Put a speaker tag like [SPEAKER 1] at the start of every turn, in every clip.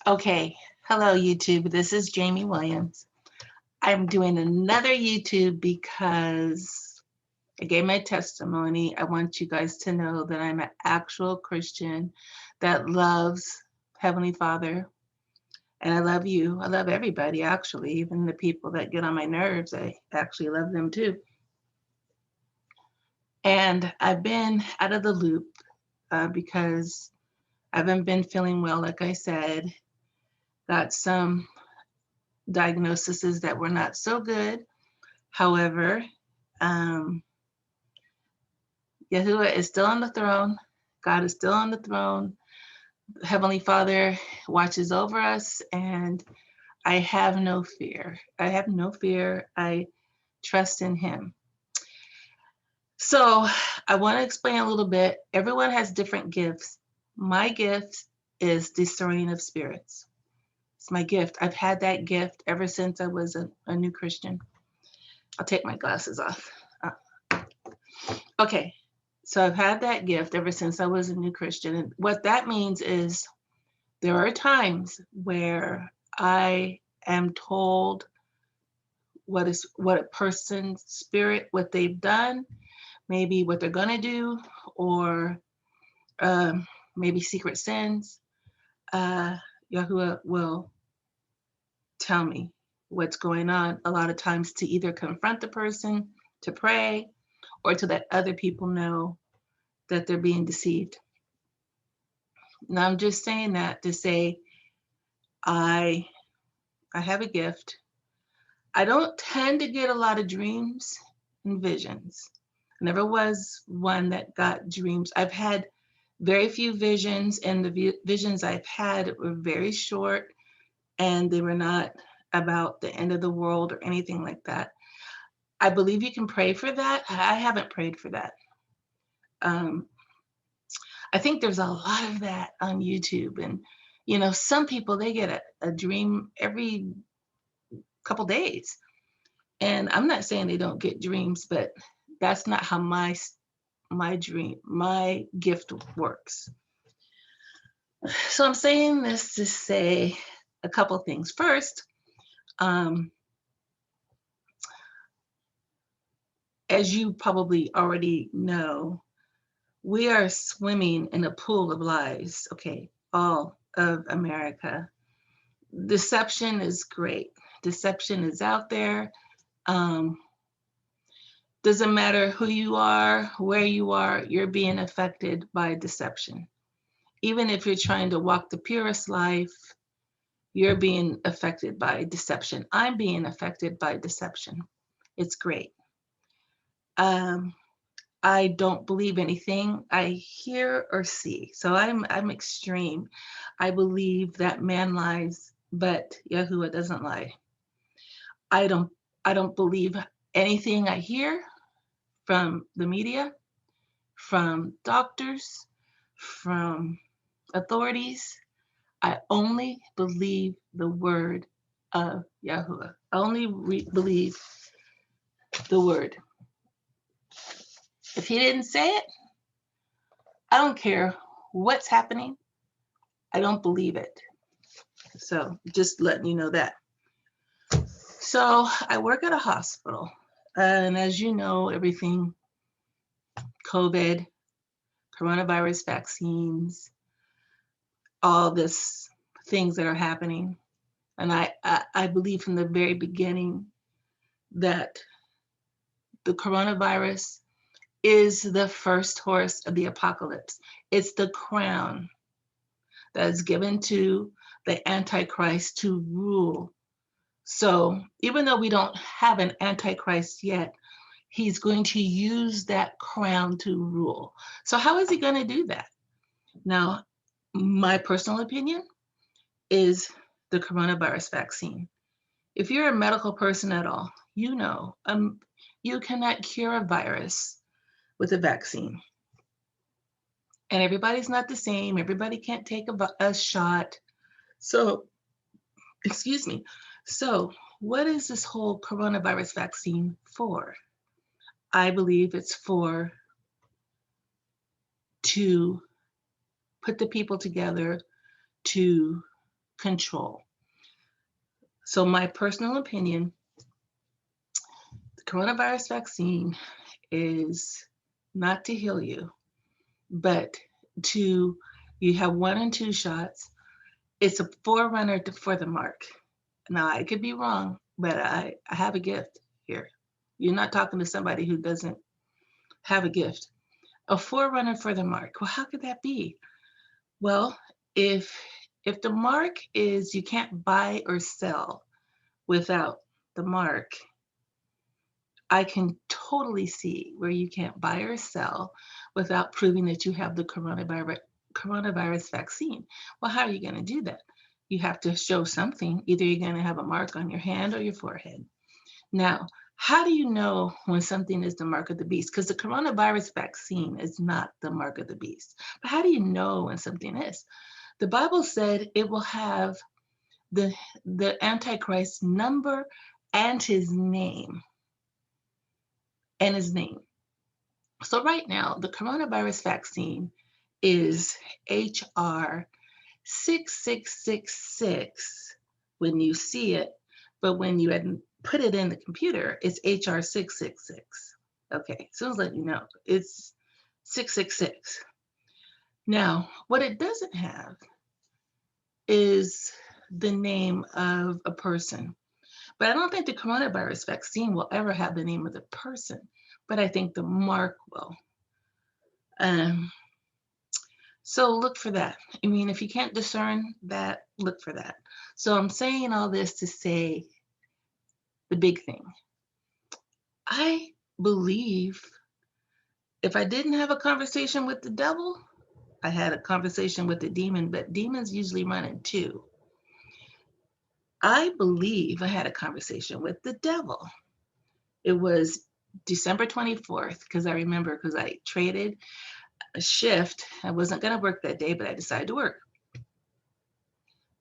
[SPEAKER 1] Okay, hello YouTube. This is Jamie Williams. I'm doing another YouTube because I gave my testimony. I want you guys to know that I'm an actual Christian that loves Heavenly Father. And I love you. I love everybody, actually, even the people that get on my nerves. I actually love them too. And I've been out of the loop because I haven't been feeling well, like I said. Got some diagnoses that were not so good. However, um, Yahuwah is still on the throne. God is still on the throne. Heavenly Father watches over us, and I have no fear. I have no fear. I trust in Him. So I want to explain a little bit. Everyone has different gifts. My gift is discerning of spirits. It's my gift. I've had that gift ever since I was a new Christian. I'll take my glasses off. Okay, so I've had that gift ever since I was a new Christian. And what that means is there are times where I am told what a person's spirit, what they've done, maybe what they're gonna do, or maybe secret sins. Yahuwah will tell me what's going on a lot of times to either confront the person, to pray, or to let other people know that they're being deceived. Now I'm just saying that to say I I have a gift. I don't tend to get a lot of dreams and visions. I never was one that got dreams. I've had very few visions, and the visions I've had were very short, and they were not about the end of the world or anything like that. I believe you can pray for that. I haven't prayed for that. Um, I think there's a lot of that on YouTube, and some people they get a dream every couple days. And I'm not saying they don't get dreams, but that's not how my gift works. So I'm saying this to say a couple things. First, um, as you probably already know, we are swimming in a pool of lies. Okay, all of America. Deception is great. Deception is out there. Um, doesn't matter who you are, where you are, you're being affected by deception. Even if you're trying to walk the purest life, you're being affected by deception. I'm being affected by deception. It's great. Um, I don't believe anything I hear or see. So I'm extreme. I believe that man lies, but Yahuwah doesn't lie. I don't I don't believe anything I hear from the media, from doctors, from authorities. I only believe the word of Yahuwah. I only believe the word. If he didn't say it, I don't care what's happening. I don't believe it. So just letting you know that. So I work at a hospital. And as you know, everything COVID, coronavirus vaccines, all this things that are happening. And I believe from the very beginning that the coronavirus is the first horse of the apocalypse. It's the crown that is given to the Antichrist to rule. So even though we don't have an Antichrist yet, he's going to use that crown to rule. So how is he going to do that? Now, my personal opinion is the coronavirus vaccine. If you're a medical person at all, you know you cannot cure a virus with a vaccine. And everybody's not the same. Everybody can't take a shot. So, excuse me. So, what is this whole coronavirus vaccine for? I believe it's to put the people together, to control. So my personal opinion, the coronavirus vaccine is not to heal you, but to, you have 1 and 2 shots. It's a forerunner for the mark. Now, I could be wrong, but I have a gift here. You're not talking to somebody who doesn't have a gift. A forerunner for the mark. Well, how could that be? Well, if the mark is you can't buy or sell without the mark, I can totally see where you can't buy or sell without proving that you have the coronavirus vaccine. Well, how are you going to do that? You have to show something. Either you're going to have a mark on your hand or your forehead. Now, how do you know when something is the mark of the beast? Because the coronavirus vaccine is not the mark of the beast. But how do you know when something is? The Bible said it will have the Antichrist's number and his name. And his name. So right now, the coronavirus vaccine is HR 6666 when you see it, but when you had put it in the computer, it's HR 666. Okay, so let's let you know, it's 666. Now, what it doesn't have is the name of a person. But I don't think the coronavirus vaccine will ever have the name of the person, but I think the mark will. So look for that. I mean, if you can't discern that, look for that. So I'm saying all this to say the big thing. I believe if I didn't have a conversation with the devil, I had a conversation with the demon, but demons usually run in 2. I believe I had a conversation with the devil. It was December 24th, because I remember, because I traded a shift. I wasn't going to work that day, but I decided to work.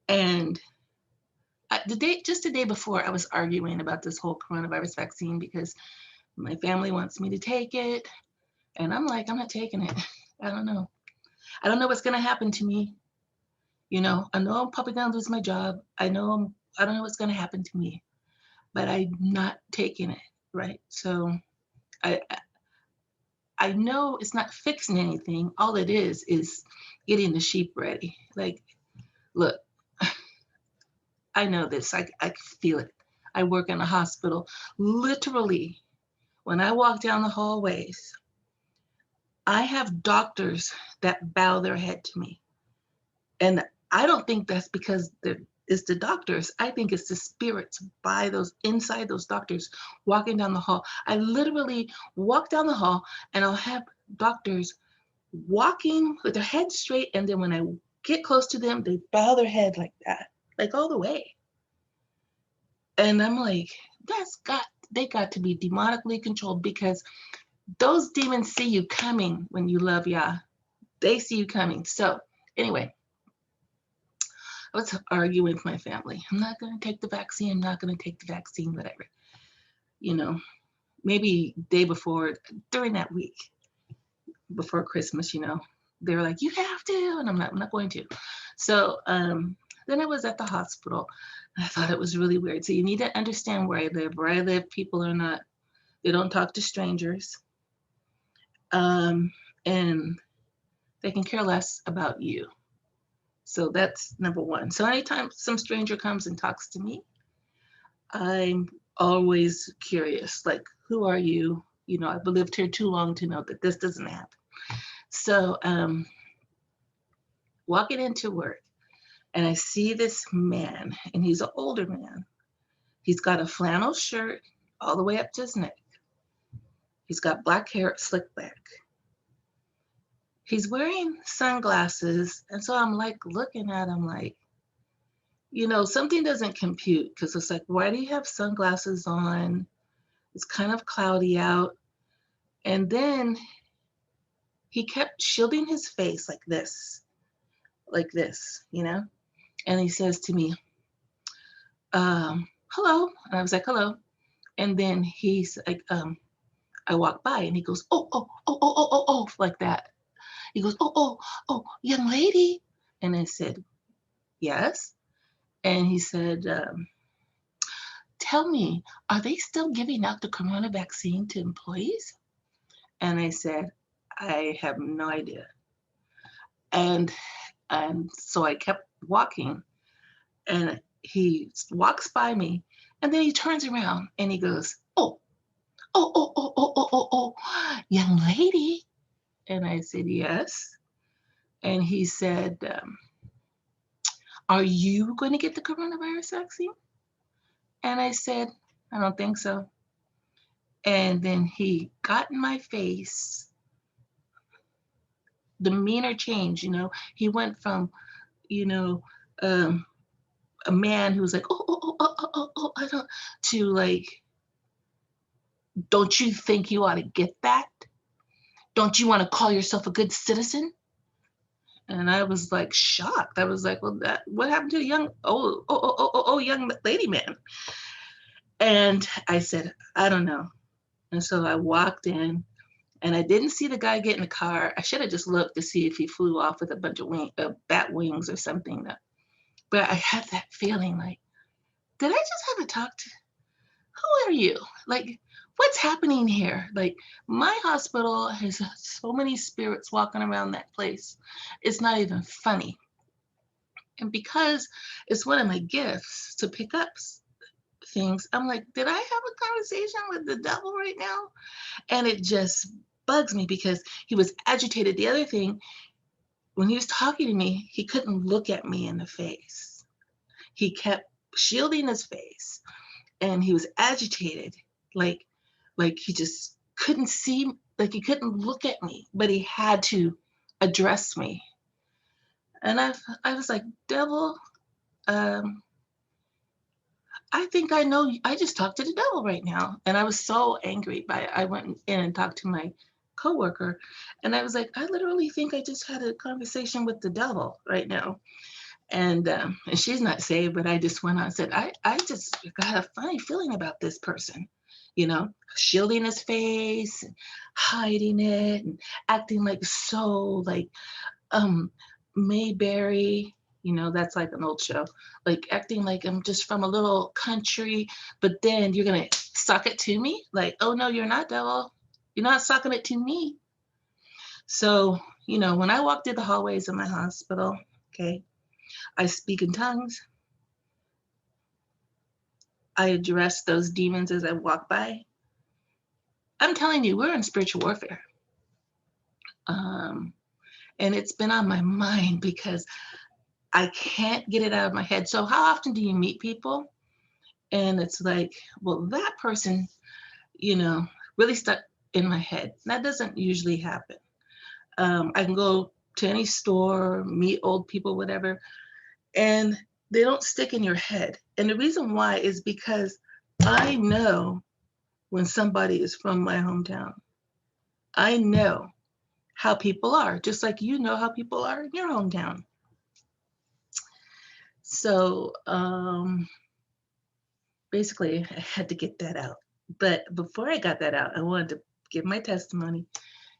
[SPEAKER 1] And just the day before, I was arguing about this whole coronavirus vaccine because my family wants me to take it. And I'm like, I'm not taking it. I don't know. I don't know what's going to happen to me. I know I'm probably going to lose my job. I don't know what's going to happen to me, but I'm not taking it. Right. So I know it's not fixing anything. All it is getting the sheep ready. Like, look, I know this. I feel it. I work in a hospital. Literally, when I walk down the hallways, I have doctors that bow their head to me. And I don't think that's because it's the doctors. I think it's the spirits inside those doctors walking down the hall. I literally walk down the hall and I'll have doctors walking with their head straight. And then when I get close to them, they bow their head like that, like all the way. And I'm like, they got to be demonically controlled, because those demons see you coming when you love Yah. They see you coming. So anyway, I was arguing with my family. I'm not going to take the vaccine. I'm not going to take the vaccine, whatever. Maybe day before, during that week before Christmas, they were like, you have to. And I'm not going to. So then I was at the hospital. And I thought it was really weird. So you need to understand where I live. Where I live, people they don't talk to strangers. And they can care less about you. So that's number one. So anytime some stranger comes and talks to me, I'm always curious, like, who are you? I've lived here too long to know that this doesn't happen. So walking into work, and I see this man, and he's an older man. He's got a flannel shirt all the way up to his neck. He's got black hair slicked back. He's wearing sunglasses. And so I'm like looking at him like, something doesn't compute, because it's like, why do you have sunglasses on? It's kind of cloudy out. And then he kept shielding his face like this, And he says to me, hello. And I was like, hello. And then he's like, I walk by and he goes, oh, like that. He goes, oh, young lady. And I said, yes. And he said, tell me, are they still giving out the corona vaccine to employees? And I said, I have no idea. And so I kept walking, and he walks by me, and then he turns around and he goes, oh, young lady. And I said, yes. And he said, are you going to get the coronavirus vaccine? And I said, I don't think so. And then he got in my face, demeanor change, he went from, you know, um, a man who was like, I don't, to like, don't you think you ought to get that? Don't you want to call yourself a good citizen? And I was like shocked. I was like, well, what happened to a young, young lady man? And I said, I don't know. And so I walked in, and I didn't see the guy get in the car. I should have just looked to see if he flew off with a bunch of bat wings or something. But I had that feeling like, did I just have a talk to, who are you? Like, what's happening here? Like, my hospital has so many spirits walking around that place. It's not even funny. And because it's one of my gifts to pick up things, I'm like, did I have a conversation with the devil right now? And it just bugs me because he was agitated. The other thing, when he was talking to me, he couldn't look at me in the face. He kept shielding his face, and he was agitated, like he just couldn't see, like he couldn't look at me, but he had to address me. And I was like, devil, I think I know, I just talked to the devil right now. And I was so angry by it. I went in and talked to my coworker, and I was like, I literally think I just had a conversation with the devil right now. And she's not saved, but I just went on and said, I just got a funny feeling about this person, shielding his face, and hiding it, and acting like so like Mayberry, that's like an old show, like acting like I'm just from a little country, but then you're gonna suck it to me? Like, oh no, you're not, devil. You're not sucking it to me. So, when I walk through the hallways of my hospital, okay, I speak in tongues. I address those demons as I walk by. I'm telling you, we're in spiritual warfare. And it's been on my mind because I can't get it out of my head. So how often do you meet people and it's like, well, that person, really stuck in my head? That doesn't usually happen. I can go to any store, meet old people, whatever, and they don't stick in your head. And the reason why is because I know when somebody is from my hometown. I know how people are, just like you know how people are in your hometown. So basically, I had to get that out. But before I got that out, I wanted to give my testimony.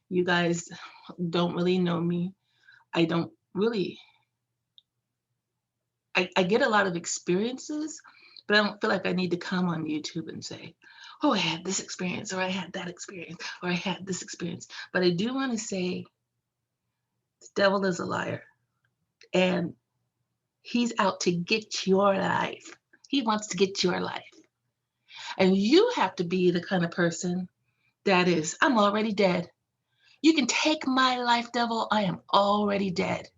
[SPEAKER 1] You guys don't really know me. I don't really, I get a lot of experiences, but I don't feel like I need to come on YouTube and say, oh, I had this experience, or I had that experience, or I had this experience. But I do want to say the devil is a liar, and he's out to get your life. He wants to get your life. And you have to be the kind of person that is, I'm already dead. You can take my life, devil. I am already dead.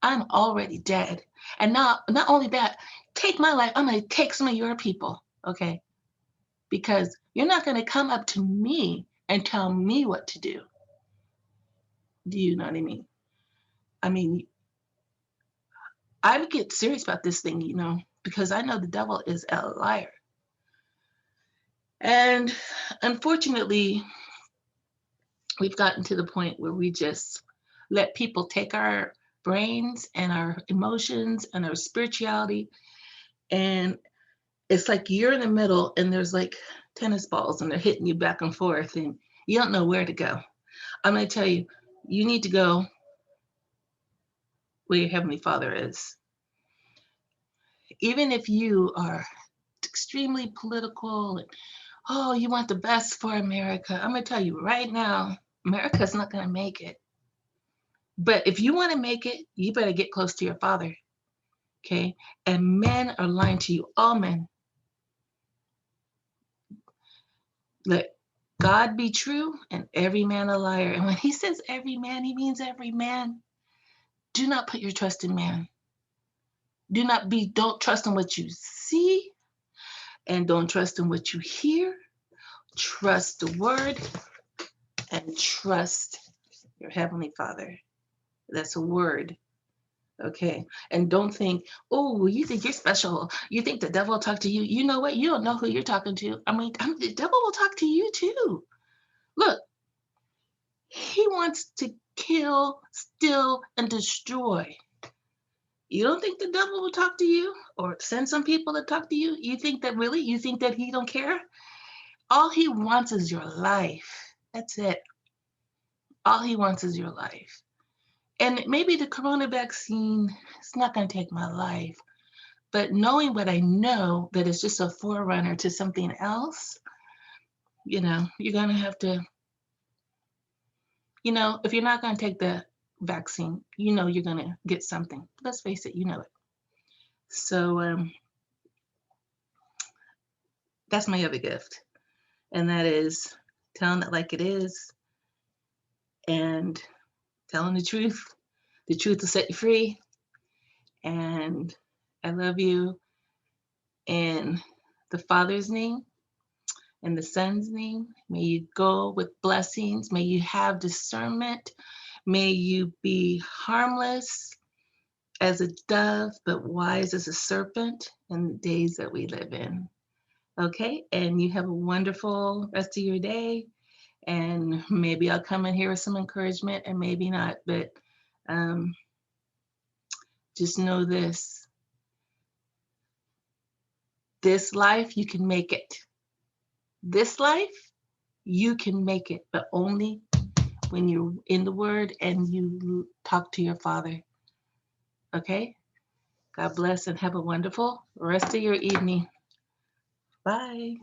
[SPEAKER 1] I'm already dead. And not only that, take my life. I'm going to take some of your people, okay? Because you're not going to come up to me and tell me what to do. Do you know what I mean? I mean, I would get serious about this thing, because I know the devil is a liar. And unfortunately, we've gotten to the point where we just let people take our brains and our emotions and our spirituality, and it's like you're in the middle and there's like tennis balls and they're hitting you back and forth and you don't know where to go. I'm going to tell you, you need to go where your Heavenly Father is. Even if you are extremely political and, oh, you want the best for America, I'm going to tell you right now, America's not going to make it. But if you want to make it, you better get close to your Father. Okay? And men are lying to you, all men. Let God be true and every man a liar. And when he says every man, he means every man. Do not put your trust in man. Don't trust in what you see, and don't trust in what you hear. Trust the word and trust your Heavenly Father. That's a word. Okay. And don't think, oh, you think you're special. You think the devil will talk to you. You know what? You don't know who you're talking to. The devil will talk to you too. Look, he wants to kill, steal, and destroy. You don't think the devil will talk to you or send some people to talk to you? You think that he don't care? All he wants is your life. That's it. All he wants is your life. And maybe the corona vaccine is not going to take my life, but knowing what I know, that it's just a forerunner to something else, you're going to have to, if you're not going to take the vaccine, you're going to get something. Let's face it, you know it. So that's my other gift. And that is telling it like it is and telling the truth. The truth will set you free. And I love you in the Father's name and the Son's name. May you go with blessings. May you have discernment. May you be harmless as a dove, but wise as a serpent in the days that we live in. Okay, and you have a wonderful rest of your day. And maybe I'll come in here with some encouragement and maybe not, but just know this. This life, you can make it. This life, you can make it, but only when you're in the Word and you talk to your Father. Okay? God bless and have a wonderful rest of your evening. Bye.